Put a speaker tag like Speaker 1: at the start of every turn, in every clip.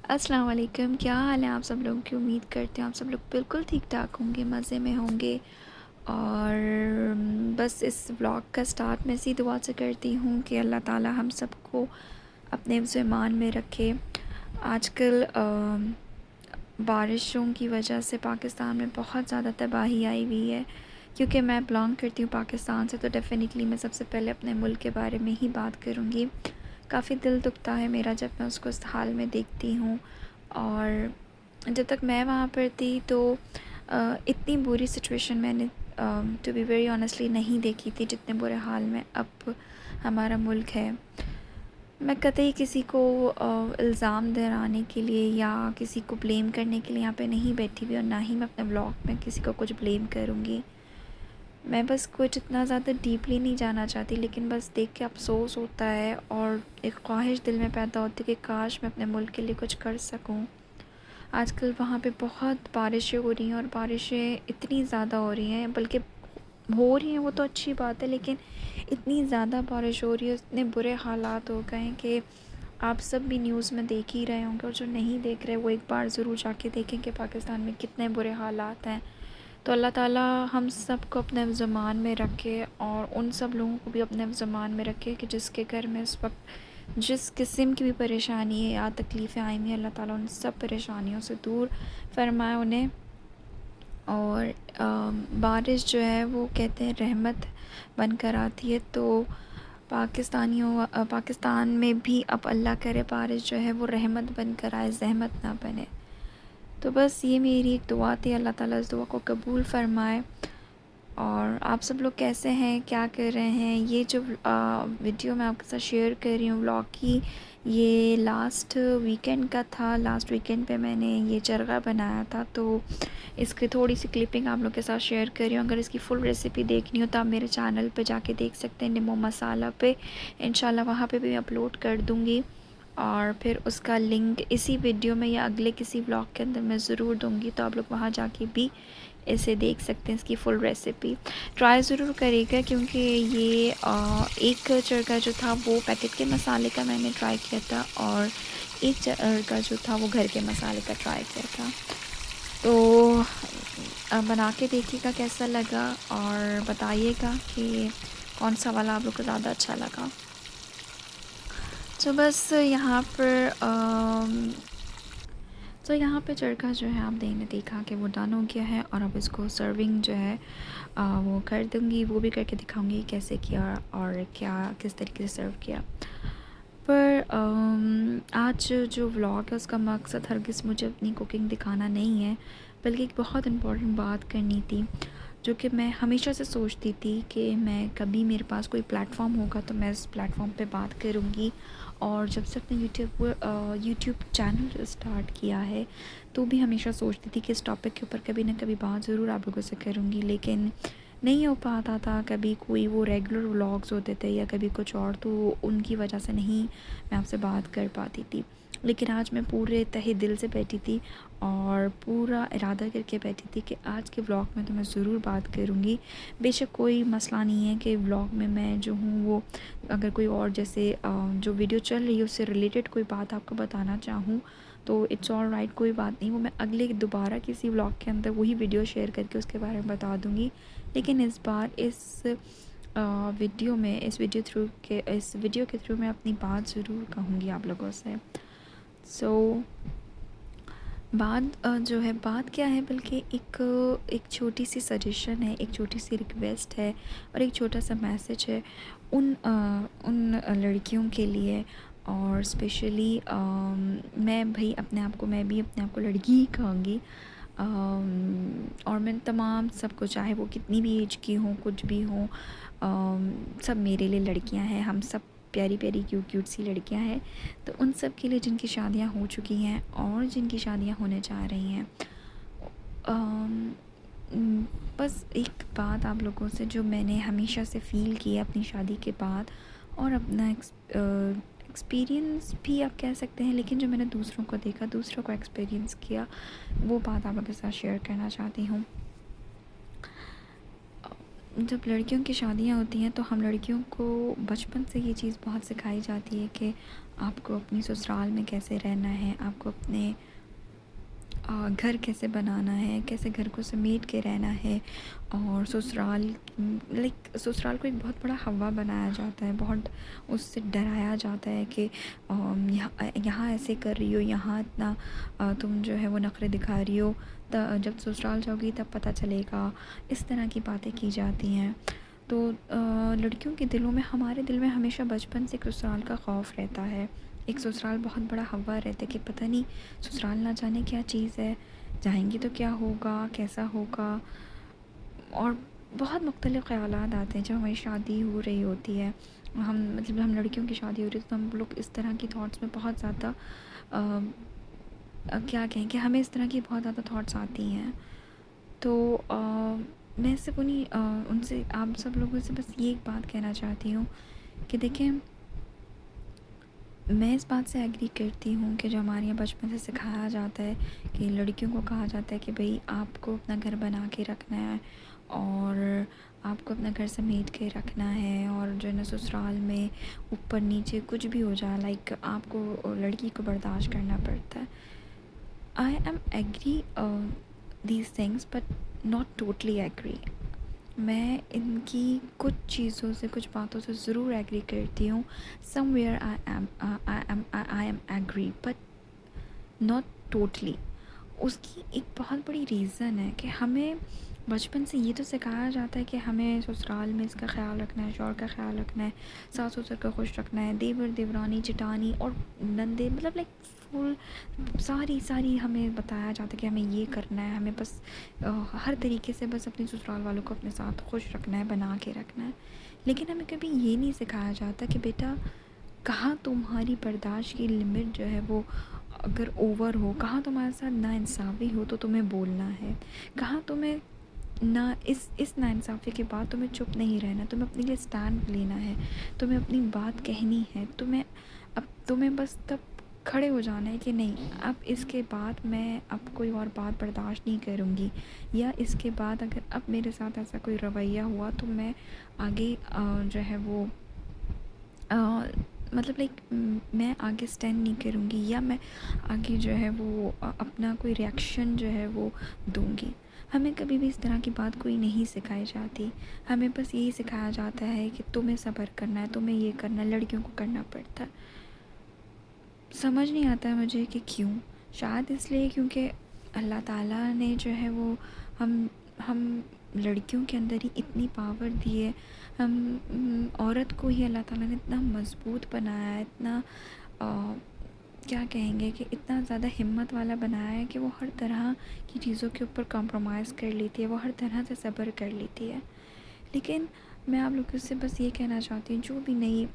Speaker 1: अस्सलाम वालेकुम। क्या हाल है आप सब लोगों की। उम्मीद करते हैं आप सब लोग बिल्कुल ठीक ठाक होंगे, मज़े में होंगे। और बस इस व्लॉग का स्टार्ट मैं इसी दुआ से करती हूँ कि अल्लाह ताला हम सबको अपने ईमान में रखे। आजकल बारिशों की वजह से पाकिस्तान में बहुत ज़्यादा तबाही आई हुई है। क्योंकि मैं बिलॉन्ग करती हूँ पाकिस्तान से, तो डेफ़िनेटली मैं सबसे पहले अपने मुल्क के बारे में ही बात करूँगी। काफ़ी दिल दुखता है मेरा जब मैं उसको इस हाल में देखती हूँ। और जब तक मैं वहाँ पर थी तो इतनी बुरी सिचुएशन मैंने टू बी वेरी ऑनेस्टली नहीं देखी थी जितने बुरे हाल में अब हमारा मुल्क है। मैं कतई किसी को इल्ज़ाम दिलाने के लिए या किसी को ब्लेम करने के लिए यहाँ पे नहीं बैठी हुई, और ना ही मैं अपने ब्लॉग में किसी को कुछ ब्लेम करूँगी। मैं बस कुछ इतना ज़्यादा डीपली नहीं जाना चाहती, लेकिन बस देख के अफ़सोस होता है और एक ख्वाहिश दिल में पैदा होती है कि काश मैं अपने मुल्क के लिए कुछ कर सकूं। आजकल वहाँ पे बहुत बारिशें हो रही हैं, और बारिशें इतनी ज़्यादा हो रही हैं, बल्कि हो रही हैं वो तो अच्छी बात है, लेकिन इतनी ज़्यादा बारिश हो रही है, इतने बुरे हालात हो गए हैं कि आप सब भी न्यूज़ में देख ही रहे होंगे। और जो नहीं देख रहे वो एक बार ज़रूर जाके देखें कि पाकिस्तान में कितने बुरे हालात हैं। तो अल्लाह ताला हम सब को अपने ज़मान में रखे, और उन सब लोगों को भी अपने ज़मान में रखे कि जिसके घर में इस वक्त जिस किस्म की भी परेशानी है या तकलीफ़ें आई हुई हैं, अल्लाह ताला उन सब परेशानियों से दूर फरमाए उन्हें। और बारिश जो है वो कहते हैं रहमत बनकर आती है। तो पाकिस्तान में भी अब अल्लाह करे बारिश जो है वो रहमत बनकर आए, ज़हमत ना बने। तो बस ये मेरी एक दुआ थी, अल्लाह ताला इस दुआ को कबूल फ़रमाए। और आप सब लोग कैसे हैं, क्या कर रहे हैं। ये जो वीडियो मैं आपके साथ शेयर कर रही हूँ व्लॉग की, ये लास्ट वीकेंड का था। लास्ट वीकेंड पे मैंने ये चरगा बनाया था, तो इसकी थोड़ी सी क्लिपिंग आप लोग के साथ शेयर कर रही हूँ। अगर इसकी फुल रेसिपी देखनी हो तो आप मेरे चैनल पे जाके देख सकते हैं, निमो मसाला पे। इंशाल्लाह वहाँ पे भी अपलोड कर दूँगी, और फिर उसका लिंक इसी वीडियो में या अगले किसी व्लॉग के अंदर मैं ज़रूर दूँगी, तो आप लोग वहाँ जाके भी इसे देख सकते हैं। इसकी फुल रेसिपी ट्राई ज़रूर करिएगा, क्योंकि ये एक चरखा जो था वो पैकेट के मसाले का मैंने ट्राई किया था, और एक चरखा जो था वो घर के मसाले का ट्राई किया था। तो बना के देखिएगा कैसा लगा, और बताइएगा कि कौन सा वाला आप लोग को ज़्यादा अच्छा लगा। तो बस यहाँ पर तो यहाँ पे चरखा जो है आपने देखा कि वो डन हो गया है, और अब इसको सर्विंग जो है वो कर दूँगी। वो भी करके दिखाऊँगी कैसे किया और क्या किस तरीके से सर्व किया। पर आज जो व्लॉग है उसका मकसद हरगिज़ मुझे अपनी कुकिंग दिखाना नहीं है, बल्कि एक बहुत इम्पोर्टेंट बात करनी थी, जो कि मैं हमेशा से सोचती थी कि मैं कभी मेरे पास कोई प्लेटफॉर्म होगा तो मैं इस प्लेटफॉर्म पे बात करूँगी। और जब से अपने यूट्यूब चैनल स्टार्ट किया है, तो भी हमेशा सोचती थी कि इस टॉपिक के ऊपर कभी ना कभी बात ज़रूर आप लोगों से करूँगी, लेकिन नहीं हो पाता था। कभी कोई वो रेगुलर व्लॉग्स होते थे या कभी कुछ और, तो उनकी वजह से नहीं मैं आपसे बात कर पाती थी। लेकिन आज मैं पूरे तहे दिल से बैठी थी और पूरा इरादा करके बैठी थी कि आज के व्लॉग में तो मैं ज़रूर बात करूँगी। बेशक कोई मसला नहीं है कि व्लॉग में मैं जो हूँ वो अगर कोई और जैसे जो वीडियो चल रही है उससे रिलेटेड कोई बात आपको बताना चाहूँ तो इट्स ऑल राइट, कोई बात नहीं। वो मैं अगले दोबारा किसी व्लॉग के अंदर वही वीडियो शेयर करके उसके बारे में बता दूँगी। लेकिन इस बार इस वीडियो के थ्रू मैं अपनी बात ज़रूर कहूँगी आप लोगों से। सो जो है बात क्या है, बल्कि एक छोटी सी सजेशन है, एक छोटी सी रिक्वेस्ट है, और एक छोटा सा मैसेज है उन लड़कियों के लिए। और स्पेशली मैं भी अपने आप को लड़की ही कहूँगी। और मैं तमाम सबको, चाहे वो कितनी भी एज की हों, कुछ भी हों, सब मेरे लिए लड़कियां हैं। हम सब प्यारी प्यारी क्यूट क्यूट सी लड़कियां हैं। तो उन सब के लिए जिनकी शादियां हो चुकी हैं और जिनकी शादियां होने जा रही हैं, अम, बस एक बात आप लोगों से जो मैंने हमेशा से फ़ील की है अपनी शादी के बाद, और अपना एक्सपीरियंस भी आप कह सकते हैं, लेकिन जो मैंने दूसरों को देखा, दूसरों को एक्सपीरियंस किया, वो बात आप लोगों के साथ शेयर करना चाहती हूँ। जब लड़कियों की शादियाँ होती हैं तो हम लड़कियों को बचपन से ये चीज़ बहुत सिखाई जाती है कि आपको अपनी ससुराल में कैसे रहना है, आपको अपने घर कैसे बनाना है, कैसे घर को समेट के रहना है। और ससुराल लाइक ससुराल को एक बहुत बड़ा हवा बनाया जाता है, बहुत उससे डराया जाता है कि यहाँ यहाँ ऐसे कर रही हो, यहाँ इतना तुम जो है वो नखरे दिखा रही हो, जब ससुराल जाओगी तब पता चलेगा। इस तरह की बातें की जाती हैं। तो लड़कियों के दिलों में, हमारे दिल में हमेशा बचपन से एक ससुराल का खौफ रहता है। एक ससुराल बहुत बड़ा हवा रहता है कि पता नहीं ससुराल ना जाने क्या चीज़ है, जाएंगे तो क्या होगा, कैसा होगा। और बहुत मुख्तलिफ़ ख़यालात आते हैं जब हमारी शादी हो रही होती है। हम लड़कियों की शादी हो रही है तो हम लोग इस तरह की थॉट्स में बहुत ज़्यादा क्या कहें कि हमें इस तरह की बहुत ज़्यादा थॉट्स आती हैं। तो मैं सिर्फ उनसे, आप सब लोगों से बस ये एक बात कहना चाहती हूँ कि देखें, मैं इस बात से एग्री करती हूँ कि जो हमारे यहाँ बचपन से सिखाया जाता है कि लड़कियों को कहा जाता है कि भाई आपको अपना घर बना के रखना है और आपको अपना घर समेट के रखना है, और जो है ना ससुराल में ऊपर नीचे कुछ भी हो जाए लाइक आपको लड़की को बर्दाश्त करना पड़ता है। I am agree these things but not totally agree. मैं इनकी कुछ चीज़ों से, कुछ बातों से ज़रूर एग्री करती हूँ। Somewhere I am agree but not totally. उसकी एक बहुत बड़ी रीज़न है कि हमें बचपन से ये तो सिखाया जाता है कि हमें ससुराल में इसका ख्याल रखना है, शौहर का ख्याल रखना है, सास ससुर का खुश रखना है, देवर देवरानी जेठानी और नंदे, मतलब लाइक फुल सारी हमें बताया जाता है कि हमें ये करना है, हमें बस हर तरीके से बस अपने ससुराल वालों को अपने साथ खुश रखना है, बना के रखना है। लेकिन हमें कभी ये नहीं सिखाया जाता कि बेटा कहाँ तुम्हारी बर्दाश्त की लिमिट जो है वो अगर ओवर हो, कहाँ तुम्हारे साथ नाइंसाफ़ी हो तो तुम्हें बोलना है, कहाँ तुम्हें ना इस नाइंसाफ़ी के बाद तुम्हें चुप नहीं रहना, तुम्हें अपने लिए स्टैंड लेना है, तुम्हें अपनी बात कहनी है, तुम्हें बस तब खड़े हो जाना है कि नहीं, अब इसके बाद मैं अब कोई और बात बर्दाश्त नहीं करूँगी, या इसके बाद अगर अब मेरे साथ ऐसा कोई रवैया हुआ तो मैं आगे जो है वो मतलब लाइक मैं आगे स्टैंड नहीं करूँगी, या मैं आगे जो है वो अपना कोई रिएक्शन जो है वो दूँगी। हमें कभी भी इस तरह की बात कोई नहीं सिखाई जाती। हमें बस यही सिखाया जाता है कि तुम्हें सब्र करना है, तुम्हें ये करना है, लड़कियों को करना पड़ता है। समझ नहीं आता है मुझे कि क्यों। शायद इसलिए क्योंकि अल्लाह ताला ने जो है वो हम लड़कियों के अंदर ही इतनी पावर दी है। औरत को ही अल्लाह ताला ने इतना मज़बूत बनाया है, इतना क्या कहेंगे कि इतना ज़्यादा हिम्मत वाला बनाया है कि वो हर तरह की चीज़ों के ऊपर कॉम्प्रोमाइज़ कर लेती है, वो हर तरह से सब्र कर लेती है। लेकिन मैं आप लोगों से बस ये कहना चाहती हूँ, जो भी नहीं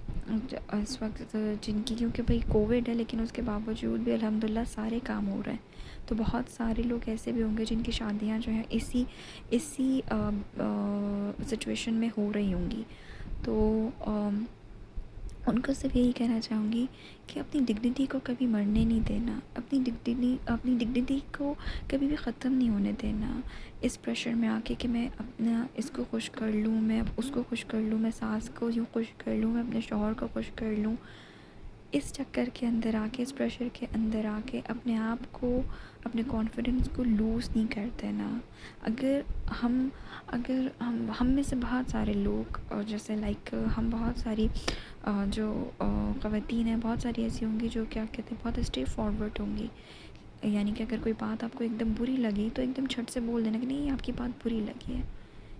Speaker 1: इस वक्त जिनकी, क्योंकि भाई कोविड है लेकिन उसके बावजूद भी अल्हम्दुलिल्लाह सारे काम हो रहे हैं, तो बहुत सारे लोग ऐसे भी होंगे जिनकी शादियाँ जो हैं इसी इसी सिचुएशन में हो रही होंगी। तो उनको सिर्फ यही कहना चाहूँगी कि अपनी डिग्निटी को कभी मरने नहीं देना, अपनी डिग्निटी को कभी भी ख़त्म नहीं होने देना। इस प्रेशर में आके कि मैं अपना इसको खुश कर लूँ, मैं उसको खुश कर लूँ, मैं सास को यूँ खुश कर लूँ, मैं अपने शौहर को खुश कर लूँ, इस चक्कर के अंदर आके, इस प्रेशर के अंदर आके अपने आप को, अपने कॉन्फिडेंस को लूज़ नहीं कर देना। अगर हम में से बहुत सारे लोग, और जैसे लाइक हम बहुत सारी जो ख़वातीन हैं, बहुत सारी ऐसी होंगी जो क्या कहते हैं बहुत स्ट्रेट फॉरवर्ड होंगी। यानी कि अगर कोई बात आपको एकदम बुरी लगी तो एकदम झट से बोल देना कि नहीं आपकी बात बुरी लगी है।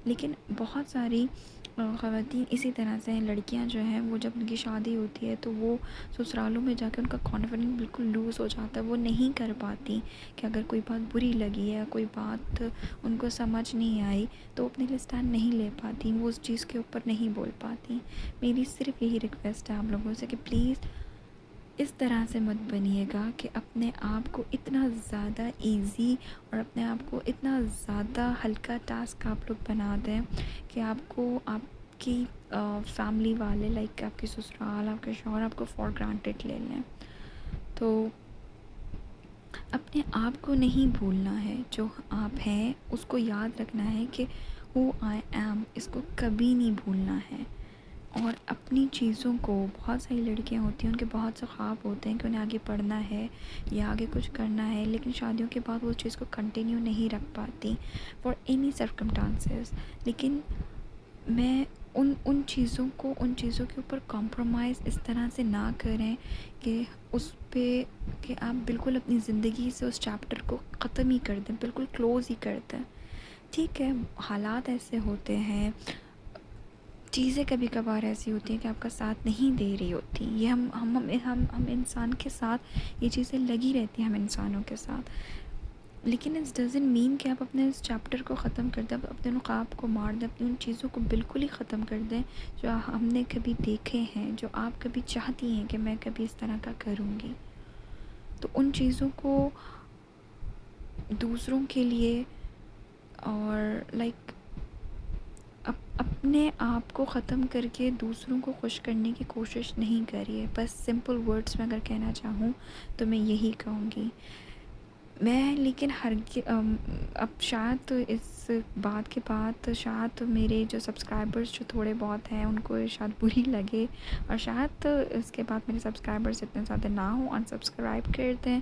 Speaker 1: लेकिन बहुत सारी ख़वातीन इसी तरह से हैं, लड़कियां जो हैं वो जब उनकी शादी होती है तो वो ससुरालों में जाकर उनका कॉन्फिडेंस बिल्कुल लूज़ हो जाता है। वो नहीं कर पाती कि अगर कोई बात बुरी लगी है, कोई बात उनको समझ नहीं आई तो अपने लिए स्टैंड नहीं ले पाती, वो उस चीज़ के ऊपर नहीं बोल पाती। मेरी सिर्फ यही रिक्वेस्ट है आप लोगों से कि प्लीज़ इस तरह से मत बनिएगा कि अपने आप को इतना ज़्यादा इजी और अपने आप को इतना ज़्यादा हल्का टास्क आप लोग बना दें कि आपको आपकी फैमिली वाले लाइक आपके ससुराल, आपके शौहर आपको फॉर ग्रांटेड ले लें। तो अपने आप को नहीं भूलना है, जो आप हैं उसको याद रखना है कि हु आई एम, इसको कभी नहीं भूलना है। और अपनी चीज़ों को, बहुत सारी लड़कियां होती हैं उनके बहुत से ख्वाब होते हैं कि उन्हें आगे पढ़ना है या आगे कुछ करना है, लेकिन शादियों के बाद वो उस चीज़ को कंटिन्यू नहीं रख पाती फॉर एनी सर्कमस्टांसेस। लेकिन मैं उन चीज़ों के ऊपर कॉम्प्रोमाइज़ इस तरह से ना करें कि उस पे कि आप बिल्कुल अपनी ज़िंदगी से उस चैप्टर को ख़त्म ही कर दें, बिल्कुल क्लोज़ ही कर दें। ठीक है, हालात ऐसे होते हैं, चीज़ें कभी कभार ऐसी होती हैं कि आपका साथ नहीं दे रही होती, ये हम इंसान के साथ ये चीज़ें लगी रहती हैं, हम इंसानों के साथ। लेकिन इट्स डज़न्ट मीन कि आप अपने इस चैप्टर को ख़त्म कर दें, अपने उन ख्वाब को मार दें, अपनी उन चीज़ों को बिल्कुल ही ख़त्म कर दें जो हमने कभी देखे हैं, जो आप कभी चाहती हैं कि मैं कभी इस तरह का करूँगी। तो उन चीज़ों को दूसरों के लिए और लाइक अपने आप को ख़त्म करके दूसरों को खुश करने की कोशिश नहीं करिए। बस सिंपल वर्ड्स में अगर कहना चाहूँ तो मैं यही कहूँगी। मैं लेकिन अब शायद तो इस बात के बाद शायद तो मेरे जो सब्सक्राइबर्स जो थोड़े बहुत हैं उनको शायद बुरी लगे, और शायद तो इसके बाद मेरे सब्सक्राइबर्स इतने ज़्यादा ना हो, अनसब्सक्राइब कर दें,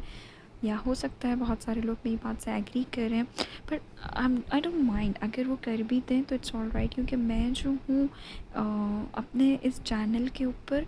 Speaker 1: या हो सकता है बहुत सारे लोग मेरी बात से एग्री करें। पर आई डोंट माइंड अगर वो कर भी दें तो इट्स ऑल राइट, क्योंकि मैं जो हूँ अपने इस चैनल के ऊपर,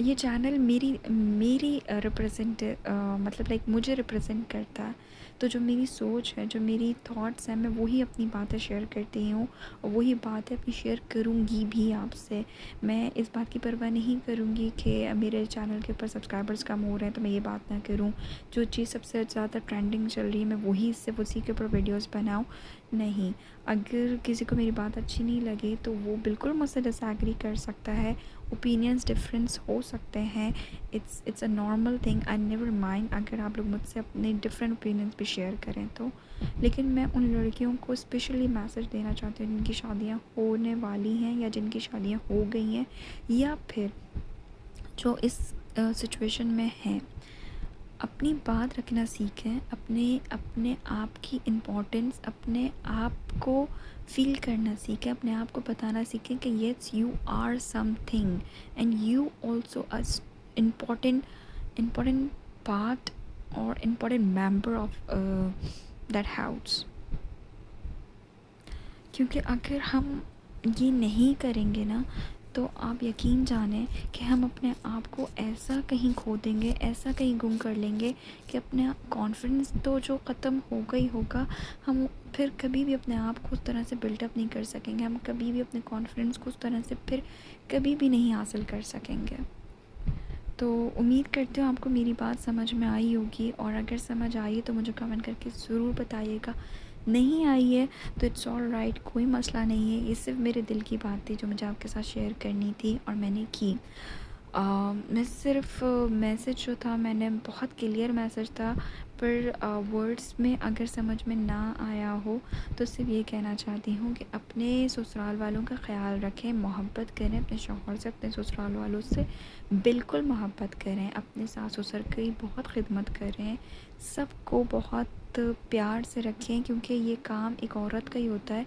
Speaker 1: ये चैनल मेरी मेरी रिप्रेजेंट मतलब लाइक मुझे रिप्रेजेंट करता है। तो जो मेरी सोच है, जो मेरी थॉट्स हैं, मैं वही अपनी बातें शेयर करती हूँ और वही बातें अपनी शेयर करूँगी भी आपसे। मैं इस बात की परवाह नहीं करूँगी कि मेरे चैनल के ऊपर सब्सक्राइबर्स कम हो रहे हैं तो मैं ये बात ना करूँ, जो चीज़ सबसे ज़्यादा ट्रेंडिंग चल रही है मैं वही सिर्फ उसी के ऊपर वीडियोज़ बनाऊँ। नहीं, अगर किसी को मेरी बात अच्छी नहीं लगी तो वो बिल्कुल मुझसे डिसएग्री कर सकता है, ओपिनियंस डिफरेंस हो सकते हैं, it's a normal thing, I never mind अगर आप लोग मुझसे अपने डिफरेंट ओपिनियंस भी शेयर करें तो। लेकिन मैं उन लड़कियों को स्पेशली मैसेज देना चाहती हूँ जिनकी शादियाँ होने वाली हैं या जिनकी शादियाँ हो गई हैं, या फिर जो इस सिचुएशन में हैं। अपनी बात रखना सीखें, अपने आप की इम्पोर्टेंस, अपने आप को फील करना सीखें, अपने आप को बताना सीखें कि yes you are something and you also a important part और important member of that house. क्योंकि अगर हम ये नहीं करेंगे ना तो आप यकीन जानें कि हम अपने आप को ऐसा कहीं खो देंगे, ऐसा कहीं गुम कर लेंगे कि अपने कॉन्फिडेंस तो जो ख़त्म होगा ही होगा, हम फिर कभी भी अपने आप को उस तरह से बिल्डअप नहीं कर सकेंगे, हम कभी भी अपने कॉन्फिडेंस को उस तरह से फिर कभी भी नहीं हासिल कर सकेंगे। तो उम्मीद करती हूँ आपको मेरी बात समझ में आई होगी, और अगर समझ आई तो मुझे कमेंट करके ज़रूर बताइएगा। नहीं आई है तो इट्स ऑल राइट, कोई मसला नहीं है, ये सिर्फ मेरे दिल की बात थी जो मुझे आपके साथ शेयर करनी थी और मैंने की। मैं सिर्फ मैसेज जो था मैंने बहुत क्लियर मैसेज था, पर वर्ड्स में अगर समझ में ना आया हो तो सिर्फ ये कहना चाहती हूँ कि अपने ससुराल वालों का ख्याल रखें, मोहब्बत करें अपने शौहर से, अपने ससुराल वालों से बिल्कुल मोहब्बत करें, अपने सास ससुर की बहुत खिदमत करें, सबको बहुत प्यार से रखें, क्योंकि ये काम एक औरत का ही होता है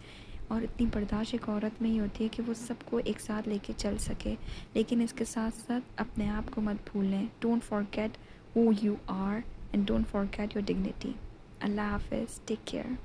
Speaker 1: और इतनी बर्दाश्त एक औरत में ही होती है कि वो सबको एक साथ लेके चल सके। लेकिन इसके साथ साथ अपने आप को मत भूलें। Don't forget who you are and don't forget your dignity. अल्लाह हाफिज़, टेक केयर।